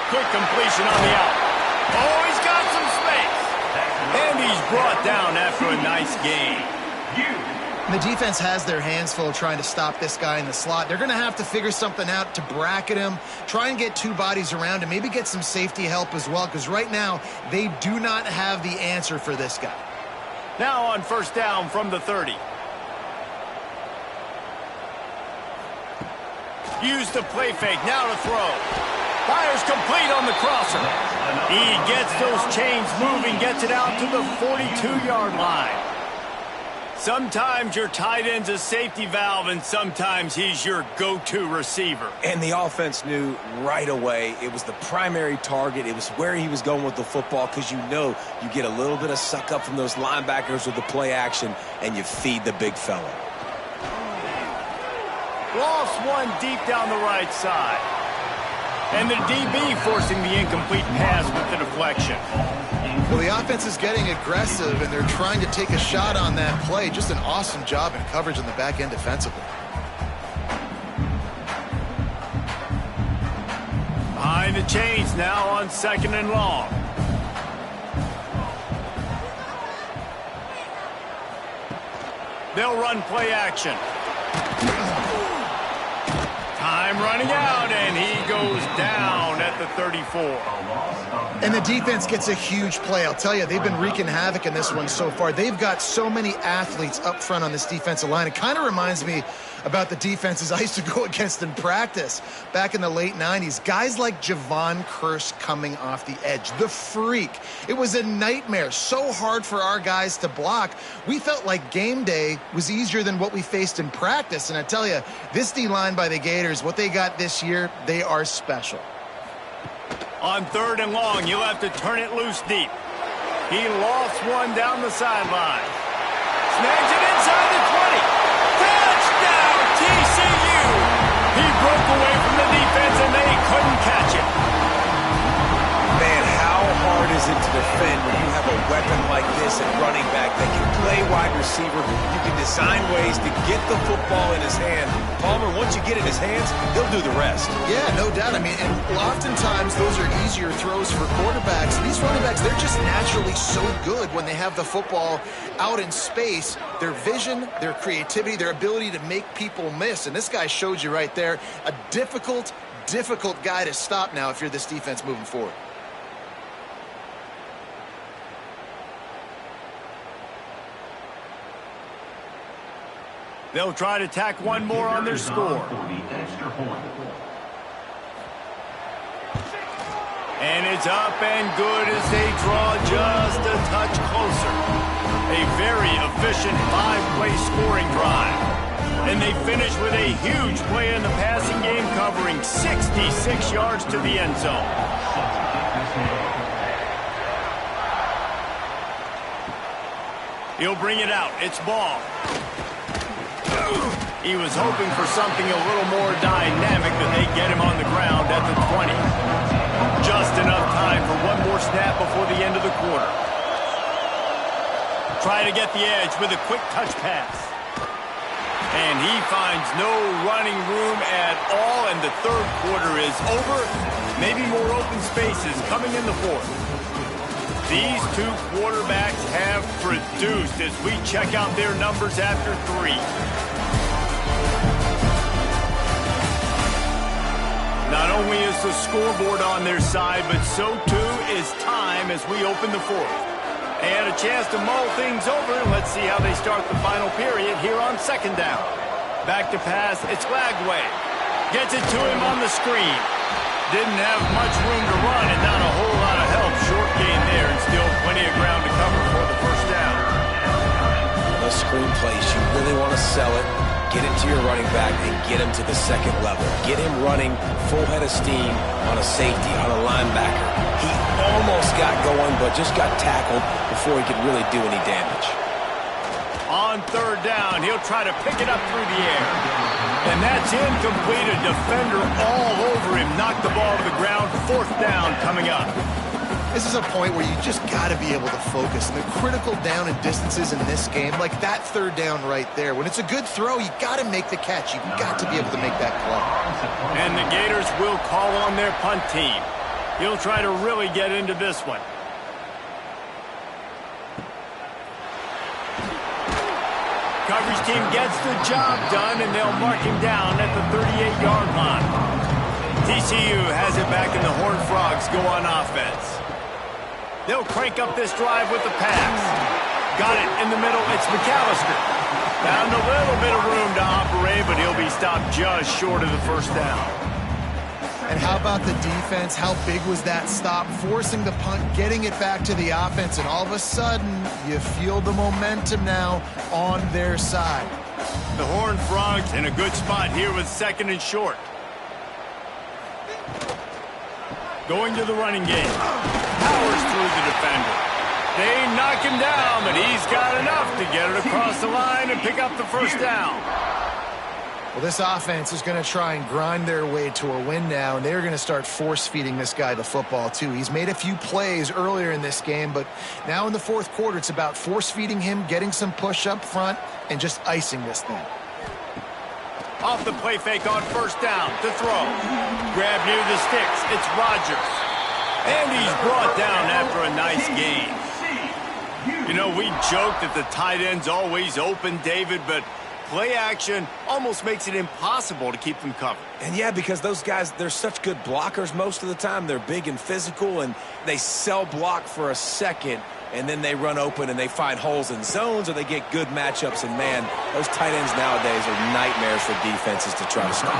Quick completion on the out. Oh, he's got some space. And he's brought down after a nice gain. And the defense has their hands full trying to stop this guy in the slot. They're going to have to figure something out to bracket him, try and get 2 bodies around him, maybe get some safety help as well, because right now they do not have the answer for this guy. Now on first down from the 30. Use the play fake, now to throw. Fires complete on the crosser. He gets those chains moving, gets it out to the 42-yard line. Sometimes your tight end's a safety valve, and sometimes he's your go-to receiver. And the offense knew right away it was the primary target. It was where he was going with the football, because you know you get a little bit of suck up from those linebackers with the play action, and you feed the big fella. Lost one deep down the right side. And the DB forcing the incomplete pass with the deflection. Well, the offense is getting aggressive, and they're trying to take a shot on that play. Just an awesome job in coverage on the back end defensively. Behind the chains now on 2nd and long. They'll run play action. Time running out, and he goes down at the 34. And the defense gets a huge play. I'll tell you, they've been wreaking havoc in this one so far. They've got so many athletes up front on this defensive line. It kind of reminds me about the defenses I used to go against in practice back in the late 90s. Guys like Javon Curse coming off the edge. The freak. It was a nightmare. So hard for our guys to block. We felt like game day was easier than what we faced in practice. And I tell you, this D-line by the Gators, what they got this year, they are special. On 3rd and long, you'll have to turn it loose deep. He lost one down the sideline. Snags it inside the 20. Touchdown, TCU! He broke away from the defense, and they couldn't catch it. Man, how hard is it to defend when you have a weapon like this at running back that can play wide receiver? You can design ways to get the football in his hand. Palmer, once you get it in his hands, he'll do the rest. Yeah, no doubt. I mean, and oftentimes those are easier throws for quarterbacks. These running backs, they're just naturally so good when they have the football out in space. Their vision, their creativity, their ability to make people miss. And this guy showed you right there, a difficult guy to stop now if you're this defense moving forward. They'll try to tack one more on their score. And it's up and good as they draw just a touch closer. A very efficient 5-play scoring drive. And they finish with a huge play in the passing game, covering 66 yards to the end zone. He'll bring it out. It's ball. He was hoping for something a little more dynamic, but they get him on the ground at the 20. Just enough time for one more snap before the end of the quarter. Try to get the edge with a quick touch pass. And he finds no running room at all, and the 3rd quarter is over. Maybe more open spaces coming in the 4th. These two quarterbacks have produced as we check out their numbers after 3. Not only is the scoreboard on their side, but so too is time as we open the 4th. And a chance to mull things over. Let's see how they start the final period here on 2nd down. Back to pass, it's Lagway. Gets it to him on the screen. Didn't have much room to run and not a whole lot of help. Short gain there and still plenty of ground to cover for the 1st down. The screen plays, you really want to sell it. Get it to your running back and get him to the 2nd level. Get him running full head of steam on a safety, on a linebacker. He almost got going, but just got tackled before he could really do any damage. On 3rd down, he'll try to pick it up through the air. And that's incomplete. A defender all over him. Knocked the ball to the ground. 4th down coming up. This is a point where you just got to be able to focus. And the critical down and distances in this game, like that 3rd down right there. When it's a good throw, you got to make the catch. You've got to be able to make that play. And the Gators will call on their punt team. He'll try to really get into this one. Coverage team gets the job done, and they'll mark him down at the 38-yard line. TCU has it back, and the Horned Frogs go on offense. They'll crank up this drive with the pass. Got it in the middle. It's McAllister. Found a little bit of room to operate, but he'll be stopped just short of the 1st down. And how about the defense? How big was that stop? Forcing the punt, getting it back to the offense, and all of a sudden, you feel the momentum now on their side. The Horned Frogs in a good spot here with 2nd and short. Going to the running game. Powers through the defender. They knock him down, but he's got enough to get it across the line and pick up the 1st down. Well, this offense is going to try and grind their way to a win now, and they're going to start force-feeding this guy the football, too. He's made a few plays earlier in this game, but now in the fourth quarter, it's about force-feeding him, getting some push up front, and just icing this thing. Off the play fake on first down to throw. Grab near the sticks. It's Rodgers. And he's brought down after a nice gain. You know, we joke that the tight end's always open, David, but play action almost makes it impossible to keep them covered. And yeah, because those guys, they're such good blockers most of the time. They're big and physical, and they sell block for a second, and then they run open and they find holes in zones, or they get good matchups. And, man, those tight ends nowadays are nightmares for defenses to try to stop.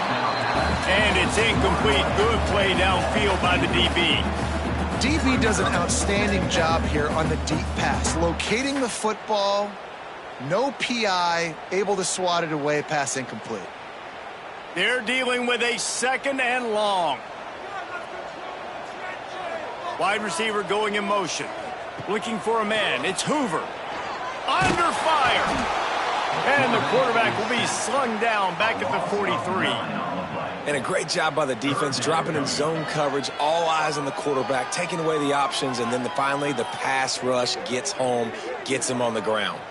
And it's incomplete. Good play downfield by the DB. DB does an outstanding job here on the deep pass, locating the football. No PI, able to swat it away, pass incomplete. They're dealing with a second and long. Wide receiver going in motion. Looking for a man. It's Hoover. Under fire. And the quarterback will be slung down back at the 43. And a great job by the defense, dropping in zone coverage, all eyes on the quarterback, taking away the options, and then finally the pass rush gets home, gets him on the ground.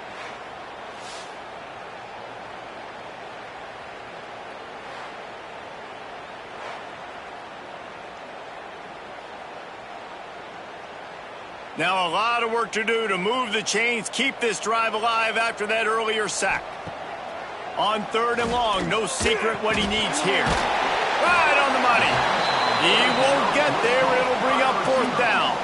Now a lot of work to do to move the chains, keep this drive alive after that earlier sack. On third and long, no secret what he needs here. Right on the money. He won't get there. It'll bring up fourth down.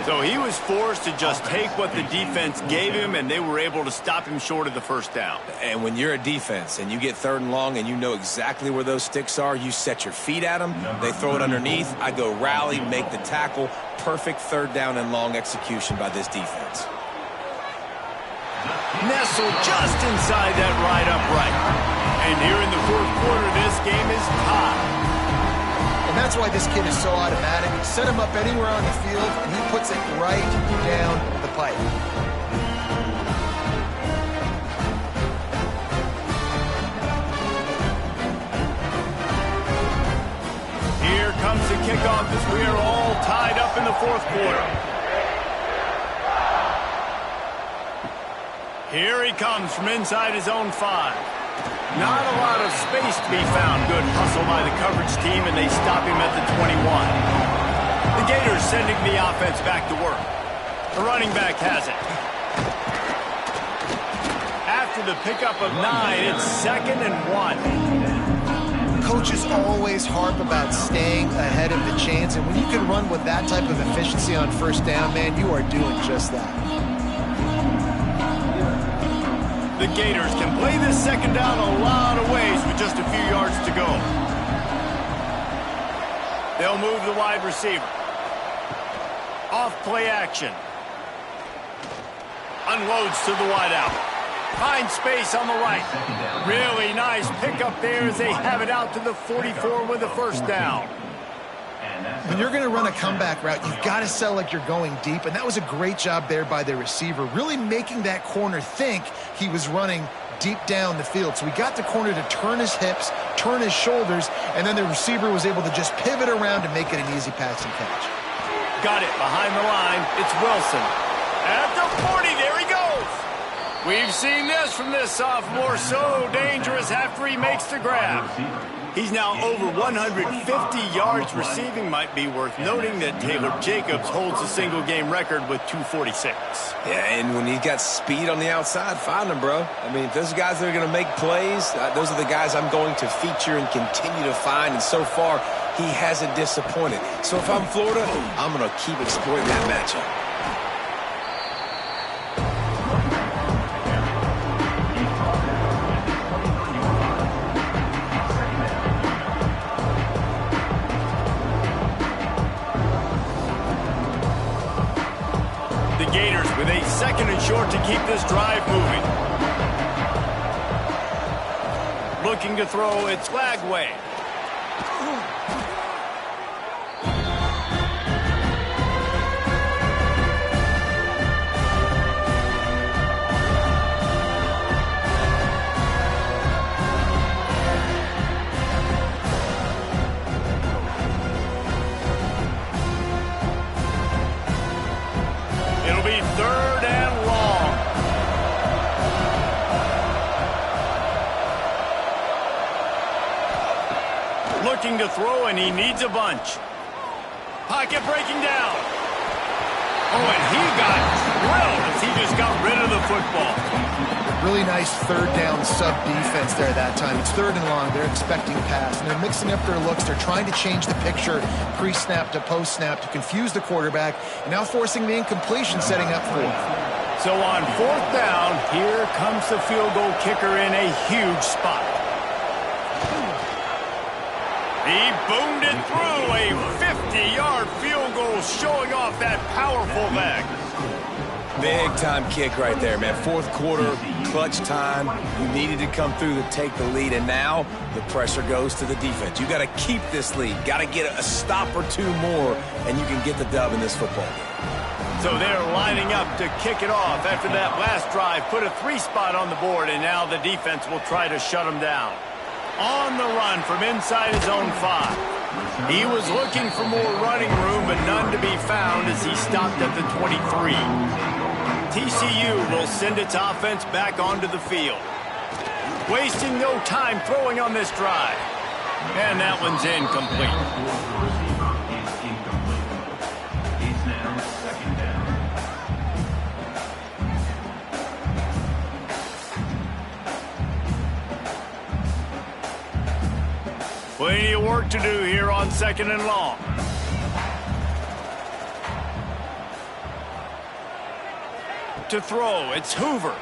So he was forced to just take what the defense gave him, and they were able to stop him short of the first down. And when you're a defense and you get third and long and you know exactly where those sticks are, you set your feet at them, they throw it underneath, I go rally, make the tackle. Perfect third down and long execution by this defense. Nestled just inside that right upright. And here in the fourth quarter, this game is tied. And that's why this kid is so automatic. Set him up anywhere on the field, and he puts it right down the pipe. Here comes the kickoff as we are all tied up in the fourth quarter. Here he comes from inside his own 5. Not a lot of space to be found. Good hustle by the coverage team, and they stop him at the 21. The Gators sending the offense back to work. The running back has it. After the pickup of 9, it's 2nd and 1. Coaches always harp about staying ahead of the chains, and when you can run with that type of efficiency on first down, man, you are doing just that. The Gators can play this second down a lot of ways with just a few yards to go. They'll move the wide receiver. Off play action. Unloads to the wideout. Finds space on the right. Really nice pickup there as they have it out to the 44 with a first down. When you're going to run a comeback route, you've got to sell like you're going deep, and that was a great job there by the receiver, really making that corner think he was running deep down the field. So we got the corner to turn his hips, turn his shoulders, and then the receiver was able to just pivot around and make it an easy pass and catch. Got it behind the line. It's Wilson. At the 40, there he goes. We've seen this from this sophomore, so dangerous after he makes the grab. He's now over 150 yards receiving. Might be worth noting that Taylor Jacobs holds a single-game record with 246. Yeah, and when he's got speed on the outside, find him, bro. I mean, if those guys that are going to make plays, those are the guys I'm going to feature and continue to find. And so far, he hasn't disappointed. So if I'm Florida, I'm going to keep exploiting that matchup. Gators with a 2nd and short to keep this drive moving. Looking to throw, it's Lagway. looking to throw, and he needs a bunch. Pocket breaking down. Oh, and he got drilled as he just got rid of the football. Really nice third down sub defense there that time. It's third and long. They're expecting pass, and they're mixing up their looks. They're trying to change the picture pre-snap to post-snap to confuse the quarterback, and now forcing the incompletion, setting up fourth. So on fourth down, here comes the field goal kicker in a huge spot. He boomed it through, a 50-yard field goal, showing off that powerful leg. Big-time kick right there, man. Fourth quarter, clutch time. You needed to come through to take the lead, and now the pressure goes to the defense. You got to keep this lead. Got to get a stop or two more, and you can get the dub in this football game. So they're lining up to kick it off after that last drive. Put a 3 spot on the board, and now the defense will try to shut them down. On the run from inside his own 5. He was looking for more running room, but none to be found as he stopped at the 23. TCU will send its offense back onto the field. Wasting no time throwing on this drive. And that one's incomplete. It's now second down. Plenty of work to do here on second and long. To throw, it's Hoover.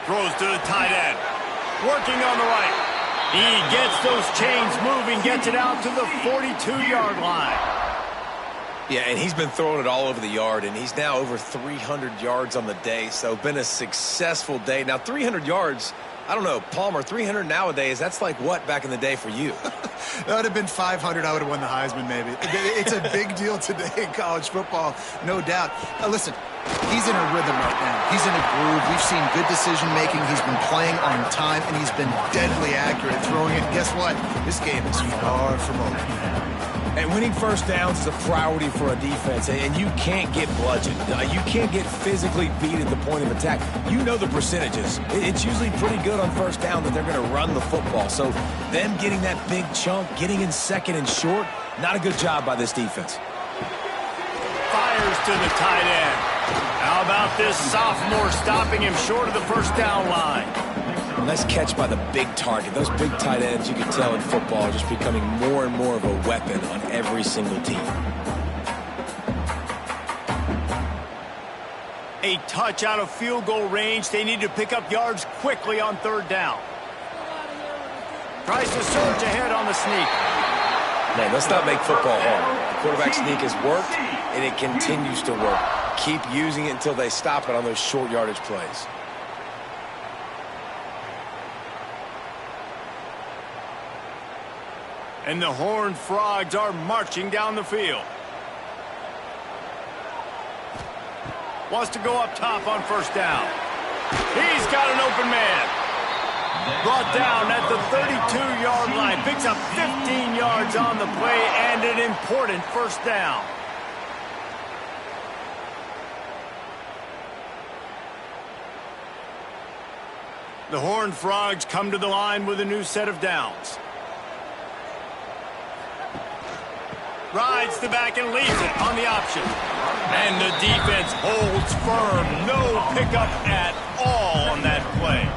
Throws to the tight end. Working on the right. He gets those chains moving, gets it out to the 42-yard line. Yeah, and he's been throwing it all over the yard, and he's now over 300 yards on the day, so been a successful day. Now, 300 yards, I don't know, Palmer, 300 nowadays, that's like what back in the day for you? That would have been 500. I would have won the Heisman, maybe. It's a big deal today in college football, no doubt. Listen, he's in a rhythm right now. He's in a groove. We've seen good decision-making. He's been playing on time, and he's been deadly accurate at throwing it. And guess what? This game is far from over. And winning first downs is a priority for a defense, and you can't get bludgeoned. You can't get physically beat at the point of attack. You know the percentages. It's usually pretty good on first down that they're going to run the football. So them getting that big chunk, getting in second and short, not a good job by this defense. Fires to the tight end. How about this sophomore stopping him short of the first down line? Nice catch by the big target. Those big tight ends, you can tell in football, are just becoming more and more of a weapon on every single team. A touch out of field goal range. They need to pick up yards quickly on third down. Tries to surge ahead on the sneak. Man, let's not make football hard. The quarterback sneak has worked, and it continues to work. Keep using it until they stop it on those short yardage plays. And the Horned Frogs are marching down the field. Wants to go up top on first down. He's got an open man. Brought down at the 32-yard line. Picks up 15 yards on the play and an important first down. The Horned Frogs come to the line with a new set of downs. Rides the back and leaves it on the option. And the defense holds firm. No pickup at all on that play.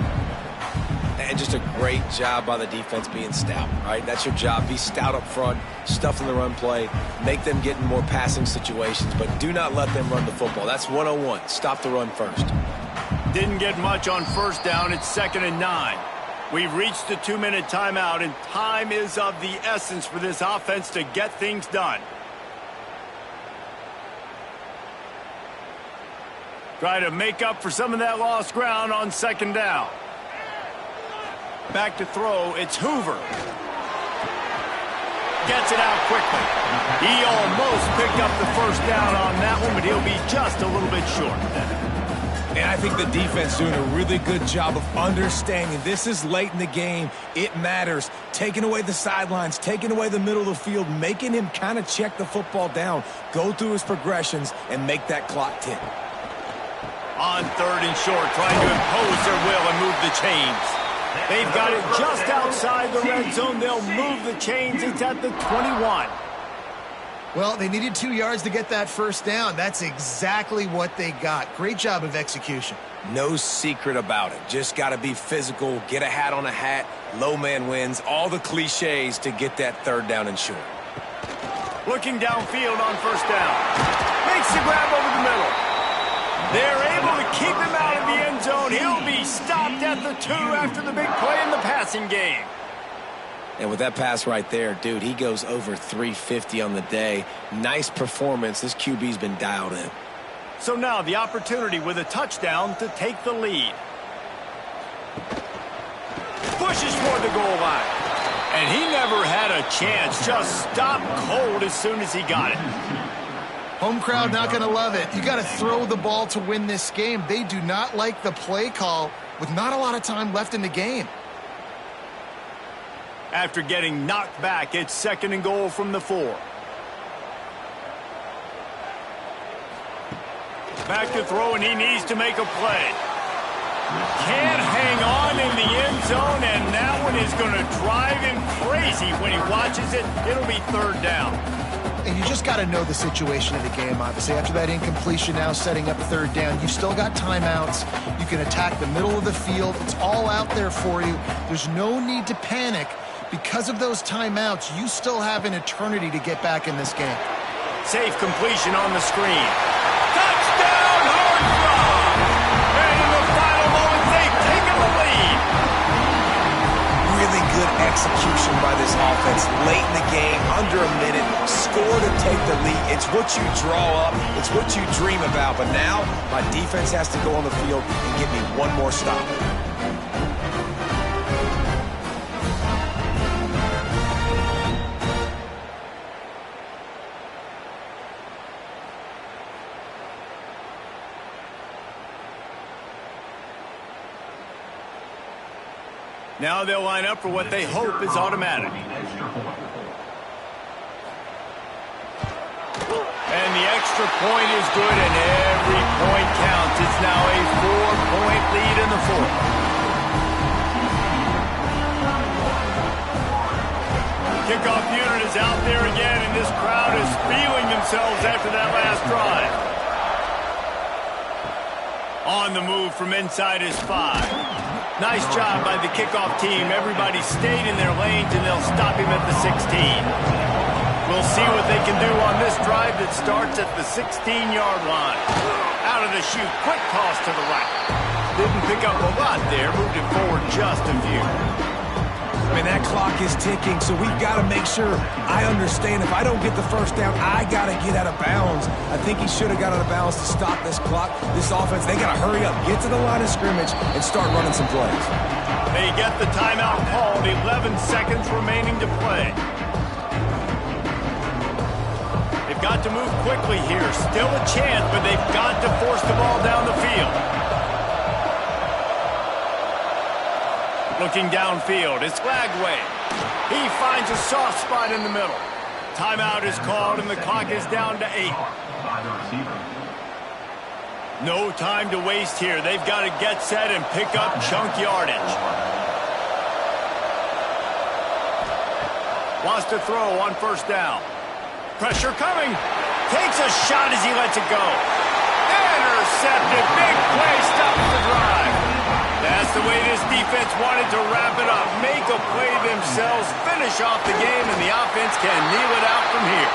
And just a great job by the defense being stout, right? That's your job. Be stout up front, stuff in the run play, make them get in more passing situations, but do not let them run the football. That's 101. Stop the run first. Didn't get much on first down. It's 2nd and 9. We've reached the 2-minute timeout, and time is of the essence for this offense to get things done. Try to make up for some of that lost ground on second down. Back to throw, it's Hoover. Gets it out quickly. He almost picked up the first down on that one, but he'll be just a little bit short. And I think the defense doing a really good job of understanding this is late in the game. It matters. Taking away the sidelines, taking away the middle of the field, making him kind of check the football down, go through his progressions, and make that clock tick. On third and short, trying to impose their will and move the chains. They've got it just outside the red zone. They'll move the chains. It's at the 21. Well, they needed 2 yards to get that first down. That's exactly what they got. Great job of execution. No secret about it. Just got to be physical, get a hat on a hat, low man wins, all the cliches to get that third down and short. Looking downfield on first down. Makes the grab over the middle. They're able to keep him out of the end zone. He'll be stopped at the 2 after the big play in the passing game. And with that pass right there, dude, he goes over 350 on the day. Nice performance. This QB's been dialed in. So now the opportunity with a touchdown to take the lead. Pushes toward the goal line. And he never had a chance. Just stopped cold as soon as he got it. Home crowd not going to love it. You got to throw the ball to win this game. They do not like the play call with not a lot of time left in the game. After getting knocked back, it's 2nd and goal from the 4. Back to throw, and he needs to make a play. Can't hang on in the end zone, and that one is going to drive him crazy when he watches it. It'll be 3rd down. And you just got to know the situation of the game, obviously. After that incompletion, now setting up 3rd down, you've still got timeouts. You can attack the middle of the field. It's all out there for you. There's no need to panic. Because of those timeouts, you still have an eternity to get back in this game. Safe completion on the screen. Touchdown, Horned Frog! And in the final moments, they've taken the lead. Really good execution by this offense. Late in the game, under a minute, score to take the lead. It's what you draw up. It's what you dream about. But now, my defense has to go on the field and give me one more stop. Now they'll line up for what they hope is automatic. And the extra point is good, and every point counts. It's now a 4-point lead in the 4th. Kickoff unit is out there again, and this crowd is feeling themselves after that last drive. On the move from inside his 5. Nice job by the kickoff team. Everybody stayed in their lanes, and they'll stop him at the 16. We'll see what they can do on this drive that starts at the 16-yard line. Out of the chute, quick toss to the right. Didn't pick up a lot there, moved it forward just a few. I mean, that clock is ticking, so we've got to make sure I understand if I don't get the first down, I got to get out of bounds. I think he should have got out of bounds to stop this clock. This offense, they got to hurry up, get to the line of scrimmage, and start running some plays. They get the timeout called, 11 seconds remaining to play. They've got to move quickly here. Still a chance, but they've got to force the ball down the field. Looking downfield, it's Lagway. He finds a soft spot in the middle. Timeout is called, and the clock is down to 8. No time to waste here. They've got to get set and pick up chunk yardage. Wants to throw on first down. Pressure coming. Takes a shot as he lets it go. Intercepted. Big play stops the drive. That's the way this defense wanted to wrap it up. Make a play themselves, finish off the game, and the offense can kneel it out from here.